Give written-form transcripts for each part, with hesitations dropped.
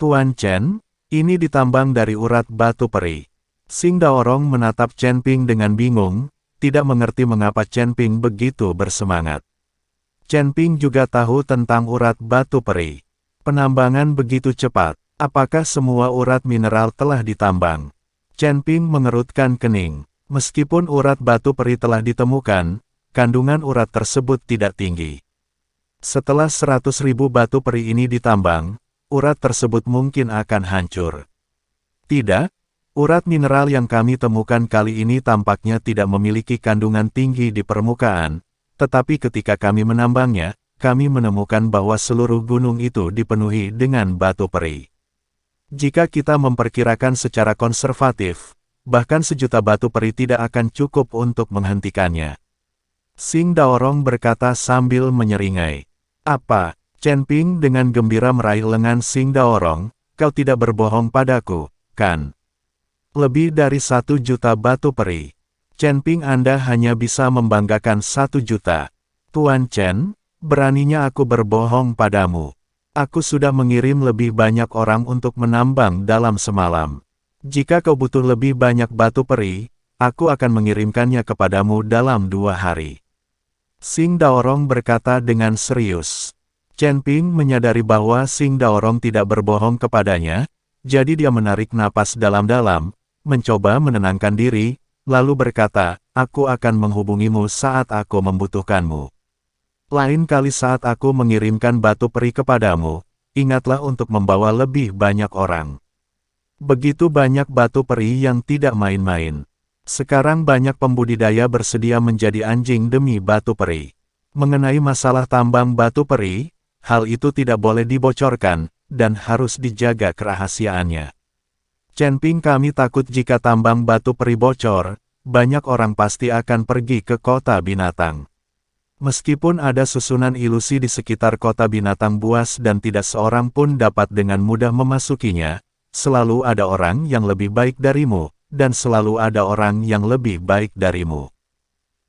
Tuan Chen, ini ditambang dari urat batu peri. Xing Daorong menatap Chen Ping dengan bingung, tidak mengerti mengapa Chen Ping begitu bersemangat. Chen Ping juga tahu tentang urat batu peri. Penambangan begitu cepat, apakah semua urat mineral telah ditambang? Chen Ping mengerutkan kening. Meskipun urat batu peri telah ditemukan, kandungan urat tersebut tidak tinggi. Setelah 100.000 batu peri ini ditambang, urat tersebut mungkin akan hancur. Tidak, urat mineral yang kami temukan kali ini tampaknya tidak memiliki kandungan tinggi di permukaan, tetapi ketika kami menambangnya, kami menemukan bahwa seluruh gunung itu dipenuhi dengan batu peri. Jika kita memperkirakan secara konservatif, bahkan 1.000.000 batu peri tidak akan cukup untuk menghentikannya. Xing Daorong berkata sambil menyeringai. Apa? Chen Ping dengan gembira meraih lengan Xing Daorong, kau tidak berbohong padaku, kan? Lebih dari 1 juta batu peri. Chen Ping, Anda hanya bisa membanggakan 1 juta. Tuan Chen, beraninya aku berbohong padamu. Aku sudah mengirim lebih banyak orang untuk menambang dalam semalam. Jika kau butuh lebih banyak batu peri, aku akan mengirimkannya kepadamu dalam 2 hari. Xing Daorong berkata dengan serius. Chen Ping menyadari bahwa Xing Daorong tidak berbohong kepadanya, jadi dia menarik napas dalam-dalam, mencoba menenangkan diri, lalu berkata, aku akan menghubungimu saat aku membutuhkanmu. Lain kali saat aku mengirimkan batu peri kepadamu, ingatlah untuk membawa lebih banyak orang. Begitu banyak batu peri yang tidak main-main. Sekarang banyak pembudidaya bersedia menjadi anjing demi batu peri. Mengenai masalah tambang batu peri, hal itu tidak boleh dibocorkan, dan harus dijaga kerahasiaannya. Chen Ping, kami takut jika tambang batu peri bocor, banyak orang pasti akan pergi ke kota binatang. Meskipun ada susunan ilusi di sekitar kota binatang buas dan tidak seorang pun dapat dengan mudah memasukinya, selalu ada orang yang lebih baik darimu, dan selalu ada orang yang lebih baik darimu.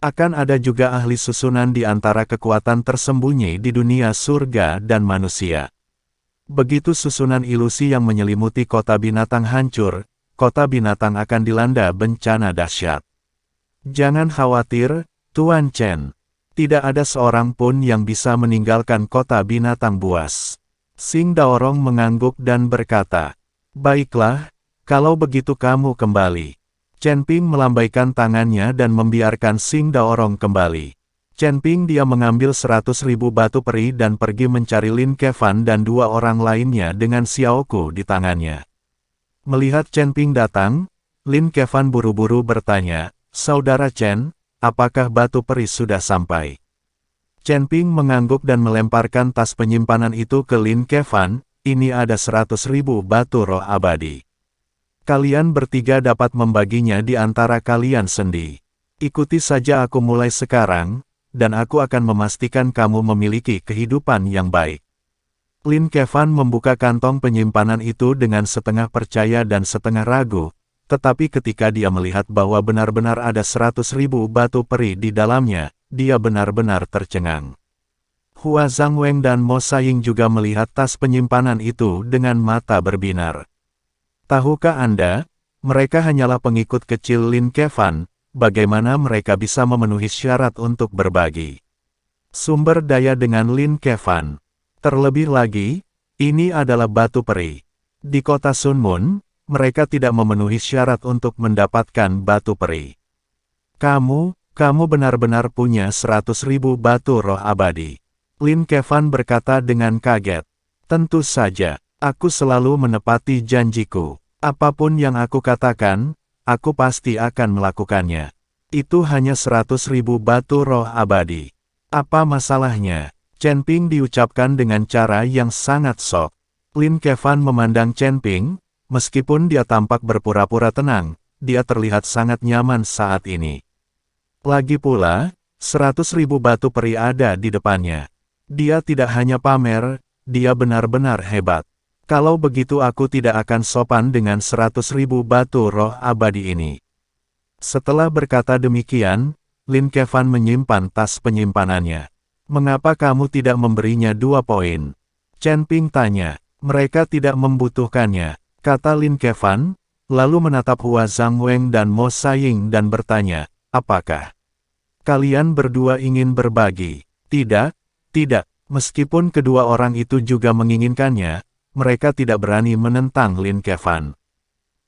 Akan ada juga ahli susunan di antara kekuatan tersembunyi di dunia surga dan manusia. Begitu susunan ilusi yang menyelimuti kota binatang hancur, kota binatang akan dilanda bencana dahsyat. Jangan khawatir, Tuan Chen. Tidak ada seorang pun yang bisa meninggalkan kota binatang buas. Xing Daorong mengangguk dan berkata, baiklah, kalau begitu kamu kembali. Chen Ping melambaikan tangannya dan membiarkan Xing Daorong kembali. Chen Ping dia mengambil 100.000 batu peri dan pergi mencari Lin Kevan dan 2 orang lainnya dengan Xiaoku di tangannya. Melihat Chen Ping datang, Lin Kevan buru-buru bertanya, Saudara Chen, apakah batu peri sudah sampai? Chen Ping mengangguk dan melemparkan tas penyimpanan itu ke Lin Kevan, ini ada 100.000 batu roh abadi. Kalian bertiga dapat membaginya di antara kalian sendiri. Ikuti saja aku mulai sekarang, dan aku akan memastikan kamu memiliki kehidupan yang baik. Lin Kevan membuka kantong penyimpanan itu dengan setengah percaya dan setengah ragu, tetapi ketika dia melihat bahwa benar-benar ada 100.000 batu peri di dalamnya, dia benar-benar tercengang. Hua Zhangweng dan Mo Saying juga melihat tas penyimpanan itu dengan mata berbinar. Tahukah Anda, mereka hanyalah pengikut kecil Lin Kevan, bagaimana mereka bisa memenuhi syarat untuk berbagi? Sumber daya dengan Lin Kevan. Terlebih lagi, ini adalah batu peri. Di kota Sun Mun, mereka tidak memenuhi syarat untuk mendapatkan batu peri. Kamu benar-benar punya 100.000 batu roh abadi. Lin Kevan berkata dengan kaget. Tentu saja, aku selalu menepati janjiku. Apapun yang aku katakan, aku pasti akan melakukannya. Itu hanya 100.000 batu roh abadi. Apa masalahnya? Chen Ping diucapkan dengan cara yang sangat sok. Lin Kevan memandang Chen Ping, meskipun dia tampak berpura-pura tenang, dia terlihat sangat nyaman saat ini. Lagi pula, 100.000 batu peri ada di depannya. Dia tidak hanya pamer, dia benar-benar hebat. Kalau begitu aku tidak akan sopan dengan 100.000 batu roh abadi ini. Setelah berkata demikian, Lin Kevan menyimpan tas penyimpanannya. Mengapa kamu tidak memberinya 2 poin? Chen Ping tanya. Mereka tidak membutuhkannya, kata Lin Kevan, lalu menatap Hua Zhangweng dan Mo Saiying dan bertanya, apakah kalian berdua ingin berbagi? Tidak, tidak. Meskipun kedua orang itu juga menginginkannya, mereka tidak berani menentang Lin Kevan.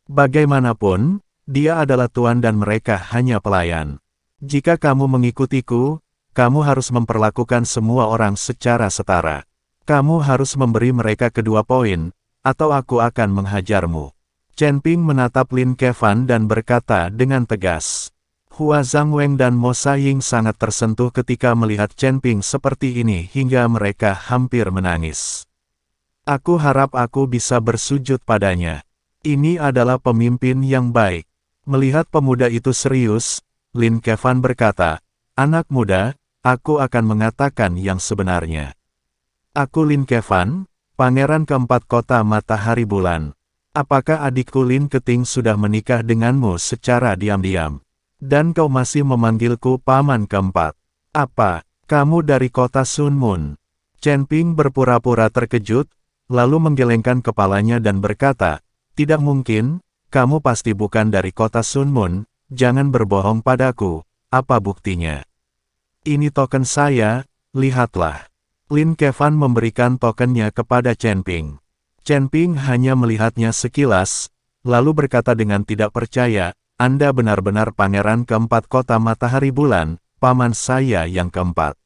Bagaimanapun, dia adalah tuan dan mereka hanya pelayan. Jika kamu mengikutiku, kamu harus memperlakukan semua orang secara setara. Kamu harus memberi mereka kedua poin, atau aku akan menghajarmu. Chen Ping menatap Lin Kevan dan berkata dengan tegas. Hua Zhangweng dan Mo Saiying sangat tersentuh ketika melihat Chen Ping seperti ini hingga mereka hampir menangis. Aku harap aku bisa bersujud padanya. Ini adalah pemimpin yang baik. Melihat pemuda itu serius, Lin Kevan berkata, anak muda, aku akan mengatakan yang sebenarnya. Aku Lin Kevan, pangeran keempat kota matahari bulan. Apakah adikku Lin Keting sudah menikah denganmu secara diam-diam? Dan kau masih memanggilku paman keempat. Apa, kamu dari kota Sun Mun? Chen Ping berpura-pura terkejut, lalu menggelengkan kepalanya dan berkata, tidak mungkin, kamu pasti bukan dari kota Sun Mun, jangan berbohong padaku, apa buktinya? Ini token saya, lihatlah. Lin Kevan memberikan tokennya kepada Chen Ping. Chen Ping hanya melihatnya sekilas, lalu berkata dengan tidak percaya, Anda benar-benar pangeran keempat kota matahari bulan, paman saya yang keempat.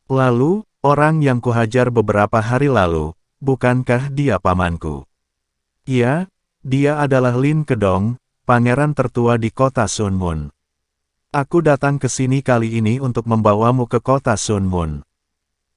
Lalu, orang yang kuhajar beberapa hari lalu, bukankah dia pamanku? Iya, dia adalah Lin Kedong, pangeran tertua di kota Sun Mun. Aku datang ke sini kali ini untuk membawamu ke kota Sun Mun.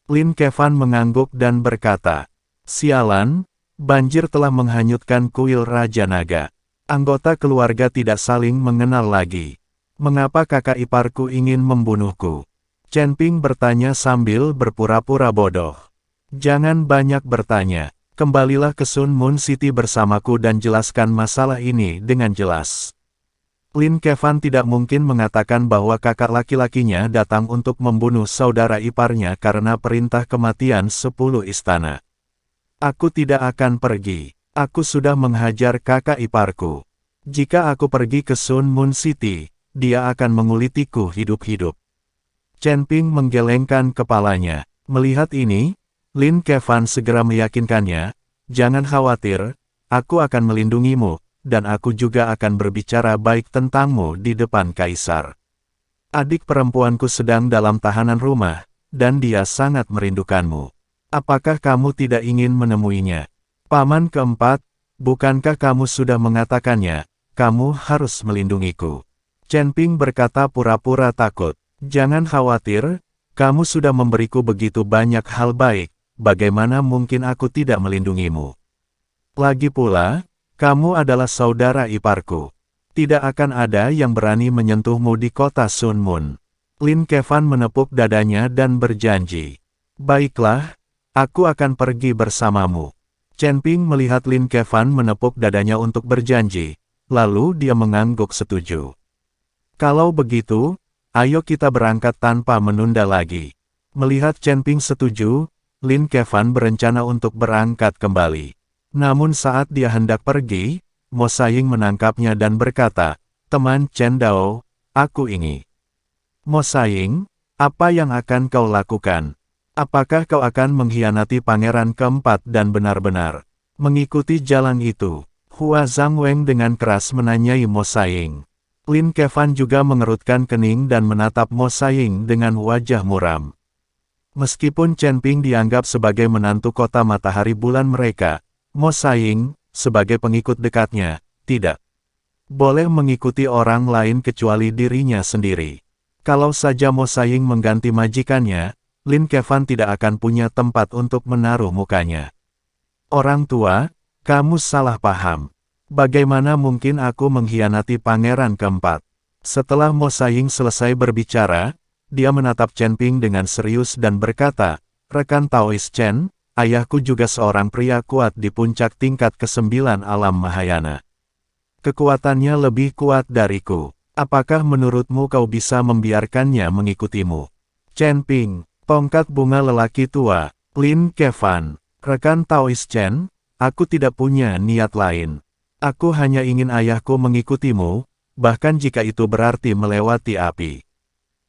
Lin Kevan mengangguk dan berkata, sialan, banjir telah menghanyutkan kuil Raja Naga. Anggota keluarga tidak saling mengenal lagi. Mengapa kakak iparku ingin membunuhku? Chen Ping bertanya sambil berpura-pura bodoh. Jangan banyak bertanya. Kembalilah ke Sun Mun City bersamaku dan jelaskan masalah ini dengan jelas. Lin Kevan tidak mungkin mengatakan bahwa kakak laki-lakinya datang untuk membunuh saudara iparnya karena perintah kematian 10 istana. Aku tidak akan pergi. Aku sudah menghajar kakak iparku. Jika aku pergi ke Sun Mun City, dia akan mengulitiku hidup-hidup. Chen Ping menggelengkan kepalanya. Melihat ini, Lin Kevan segera meyakinkannya, jangan khawatir, aku akan melindungimu, dan aku juga akan berbicara baik tentangmu di depan kaisar. Adik perempuanku sedang dalam tahanan rumah, dan dia sangat merindukanmu. Apakah kamu tidak ingin menemuinya? Paman keempat, bukankah kamu sudah mengatakannya, kamu harus melindungiku? Chen Ping berkata pura-pura takut. Jangan khawatir, kamu sudah memberiku begitu banyak hal baik, bagaimana mungkin aku tidak melindungimu? Lagi pula, kamu adalah saudara iparku. Tidak akan ada yang berani menyentuhmu di kota Sun Mun. Lin Kevan menepuk dadanya dan berjanji. Baiklah, aku akan pergi bersamamu. Chen Ping melihat Lin Kevan menepuk dadanya untuk berjanji, lalu dia mengangguk setuju. Kalau begitu, ayo kita berangkat tanpa menunda lagi. Melihat Chen Ping setuju, Lin Kevan berencana untuk berangkat kembali. Namun saat dia hendak pergi, Mo Saiying menangkapnya dan berkata, teman Chen Dao, aku ini. Mo Saiying, apa yang akan kau lakukan? Apakah kau akan mengkhianati pangeran keempat dan benar-benar mengikuti jalan itu? Hua Zhangweng dengan keras menanyai Mo Saiying. Lin Kevan juga mengerutkan kening dan menatap Mo Saiying dengan wajah muram. Meskipun Chen Ping dianggap sebagai menantu kota matahari bulan mereka, Mo Saiying, sebagai pengikut dekatnya, tidak boleh mengikuti orang lain kecuali dirinya sendiri. Kalau saja Mo Saiying mengganti majikannya, Lin Kevan tidak akan punya tempat untuk menaruh mukanya. Orang tua, kamu salah paham. Bagaimana mungkin aku mengkhianati pangeran keempat? Setelah Mo Saiying selesai berbicara, dia menatap Chen Ping dengan serius dan berkata, rekan Taois Chen, ayahku juga seorang pria kuat di puncak tingkat ke-9 alam Mahayana. Kekuatannya lebih kuat dariku. Apakah menurutmu kau bisa membiarkannya mengikutimu? Chen Ping, tongkat bunga lelaki tua, Lin Kevan, rekan Taois Chen, Aku tidak punya niat lain. Aku hanya ingin ayahku mengikutimu, bahkan jika itu berarti melewati api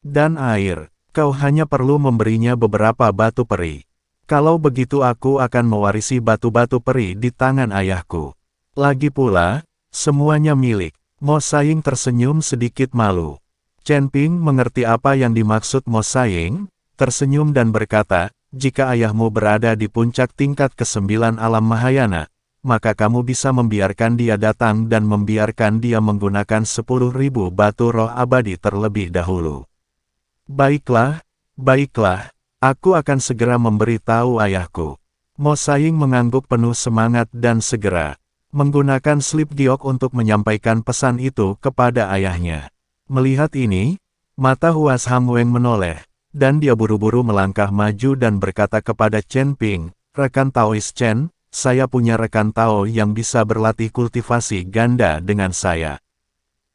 dan air. Kau hanya perlu memberinya beberapa batu peri. Kalau begitu aku akan mewarisi batu-batu peri di tangan ayahku. Lagi pula, semuanya milik. Mo Saing tersenyum sedikit malu. Chen Ping mengerti apa yang dimaksud Mo Saing, tersenyum dan berkata, jika ayahmu berada di puncak tingkat ke-9 alam Mahayana, maka kamu bisa membiarkan dia datang dan membiarkan dia menggunakan 10.000 batu roh abadi terlebih dahulu. Baiklah, baiklah, aku akan segera memberitahu ayahku. Mo Saing mengangguk penuh semangat dan segera menggunakan slip giok untuk menyampaikan pesan itu kepada ayahnya. Melihat ini, mata Huas Hang Weng menoleh, dan dia buru-buru melangkah maju dan berkata kepada Chen Ping, rekan Taois Chen, saya punya rekan Tao yang bisa berlatih kultivasi ganda dengan saya.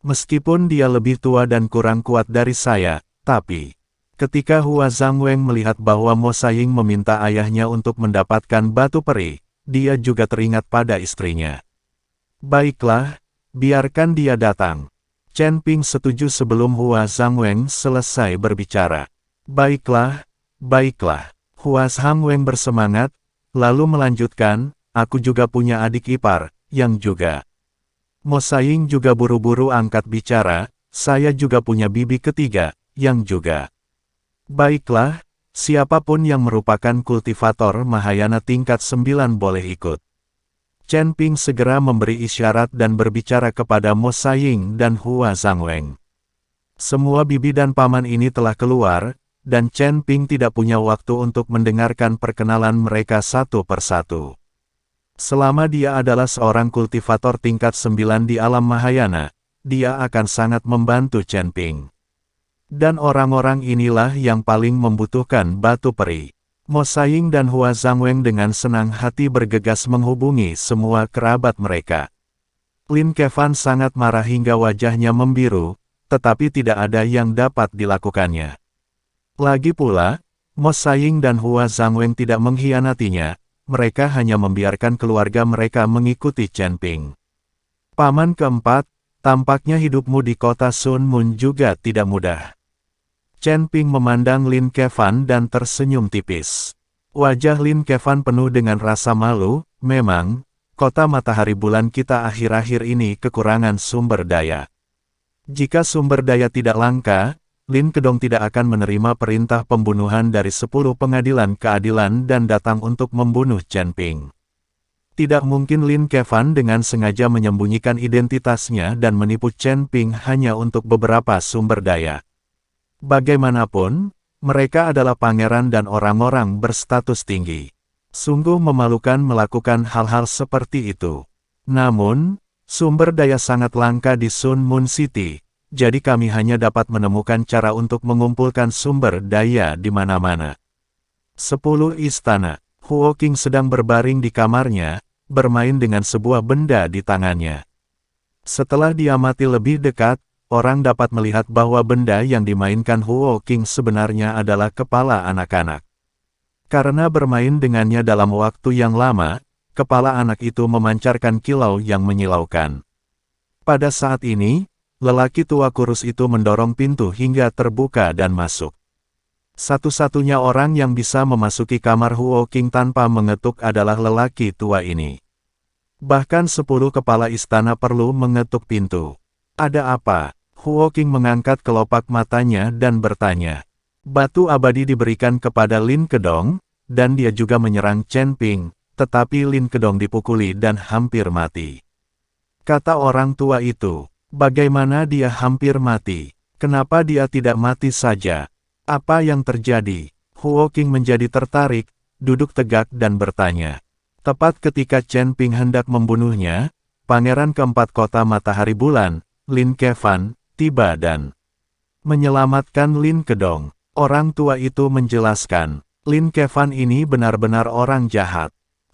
Meskipun dia lebih tua dan kurang kuat dari saya, tapi ketika Hua Zhangweng melihat bahwa Mo Saing meminta ayahnya untuk mendapatkan batu peri, dia juga teringat pada istrinya. Baiklah, biarkan dia datang. Chen Ping setuju sebelum Hua Zhangweng selesai berbicara. Baiklah, baiklah. Hua Zhangweng bersemangat, lalu melanjutkan, aku juga punya adik ipar, yang juga. Mo Saing juga buru-buru angkat bicara, saya juga punya bibi ketiga, yang juga. Baiklah, siapapun yang merupakan kultivator Mahayana tingkat 9 boleh ikut. Chen Ping segera memberi isyarat dan berbicara kepada Mo Saing dan Hua Zhangweng. Semua bibi dan paman ini telah keluar, dan Chen Ping tidak punya waktu untuk mendengarkan perkenalan mereka satu persatu. Selama dia adalah seorang kultivator tingkat 9 di alam Mahayana, dia akan sangat membantu Chen Ping. Dan orang-orang inilah yang paling membutuhkan batu peri. Mo Saing dan Hua Zhangweng dengan senang hati bergegas menghubungi semua kerabat mereka. Lin Kevan sangat marah hingga wajahnya membiru, tetapi tidak ada yang dapat dilakukannya. Lagi pula, Mo Saing dan Hua Zhangweng tidak mengkhianatinya, mereka hanya membiarkan keluarga mereka mengikuti Chen Ping. Paman keempat, tampaknya hidupmu di kota Sun Mun juga tidak mudah. Chen Ping memandang Lin Kevan dan tersenyum tipis. Wajah Lin Kevan penuh dengan rasa malu, memang, kota matahari bulan kita akhir-akhir ini kekurangan sumber daya. Jika sumber daya tidak langka, Lin Kedong tidak akan menerima perintah pembunuhan dari 10 pengadilan keadilan dan datang untuk membunuh Chen Ping. Tidak mungkin Lin Kevan dengan sengaja menyembunyikan identitasnya dan menipu Chen Ping hanya untuk beberapa sumber daya. Bagaimanapun, mereka adalah pangeran dan orang-orang berstatus tinggi. Sungguh memalukan melakukan hal-hal seperti itu. Namun, sumber daya sangat langka di Sun Moon City, jadi kami hanya dapat menemukan cara untuk mengumpulkan sumber daya di mana-mana. 10 istana. Huo Qing sedang berbaring di kamarnya, bermain dengan sebuah benda di tangannya. Setelah diamati lebih dekat, orang dapat melihat bahwa benda yang dimainkan Huo Qing sebenarnya adalah kepala anak-anak. Karena bermain dengannya dalam waktu yang lama, kepala anak itu memancarkan kilau yang menyilaukan. Pada saat ini, lelaki tua kurus itu mendorong pintu hingga terbuka dan masuk. Satu-satunya orang yang bisa memasuki kamar Huo Qing tanpa mengetuk adalah lelaki tua ini. Bahkan 10 kepala istana perlu mengetuk pintu. Ada apa? Huo Qing mengangkat kelopak matanya dan bertanya. Batu abadi diberikan kepada Lin Kedong, dan dia juga menyerang Chen Ping, tetapi Lin Kedong dipukuli dan hampir mati. Kata orang tua itu, bagaimana dia hampir mati? Kenapa dia tidak mati saja? Apa yang terjadi? Huo Qing menjadi tertarik, duduk tegak dan bertanya. Tepat ketika Chen Ping hendak membunuhnya, Pangeran keempat kota matahari bulan, Lin Kevan, tiba dan menyelamatkan Lin Kedong. Orang tua itu menjelaskan, Lin Kevan ini benar-benar orang jahat.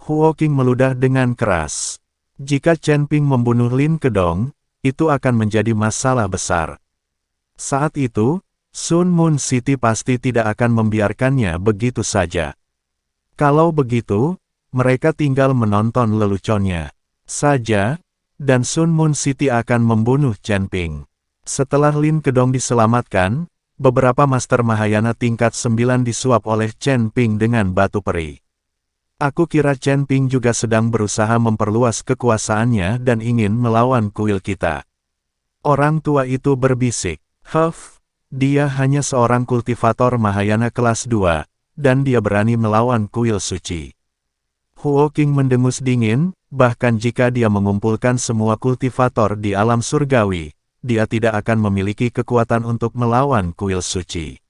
Huo Qing meludah dengan keras. Jika Chen Ping membunuh Lin Kedong, itu akan menjadi masalah besar. Saat itu, Sun Moon City pasti tidak akan membiarkannya begitu saja. Kalau begitu, mereka tinggal menonton leluconnya saja, dan Sun Moon City akan membunuh Chen Ping. Setelah Lin Kedong diselamatkan, beberapa Master Mahayana tingkat 9 disuap oleh Chen Ping dengan batu peri. Aku kira Chen Ping juga sedang berusaha memperluas kekuasaannya dan ingin melawan kuil kita. Orang tua itu berbisik, dia hanya seorang kultivator Mahayana kelas 2, dan dia berani melawan kuil suci. Huo Qing mendengus dingin, bahkan jika dia mengumpulkan semua kultivator di alam surgawi, dia tidak akan memiliki kekuatan untuk melawan kuil suci.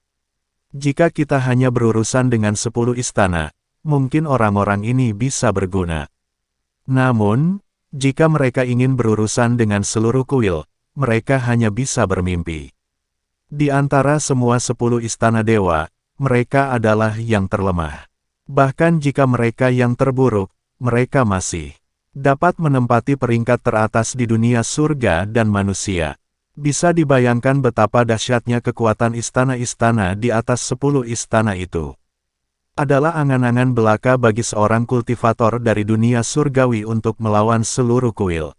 Jika kita hanya berurusan dengan 10 istana, mungkin orang-orang ini bisa berguna. Namun, jika mereka ingin berurusan dengan seluruh kuil, mereka hanya bisa bermimpi. Di antara semua 10 istana dewa, mereka adalah yang terlemah. Bahkan jika mereka yang terburuk, mereka masih dapat menempati peringkat teratas di dunia surga dan manusia. Bisa dibayangkan betapa dahsyatnya kekuatan istana-istana di atas 10 istana itu. Adalah angan-angan belaka bagi seorang kultivator dari dunia surgawi untuk melawan seluruh kuil.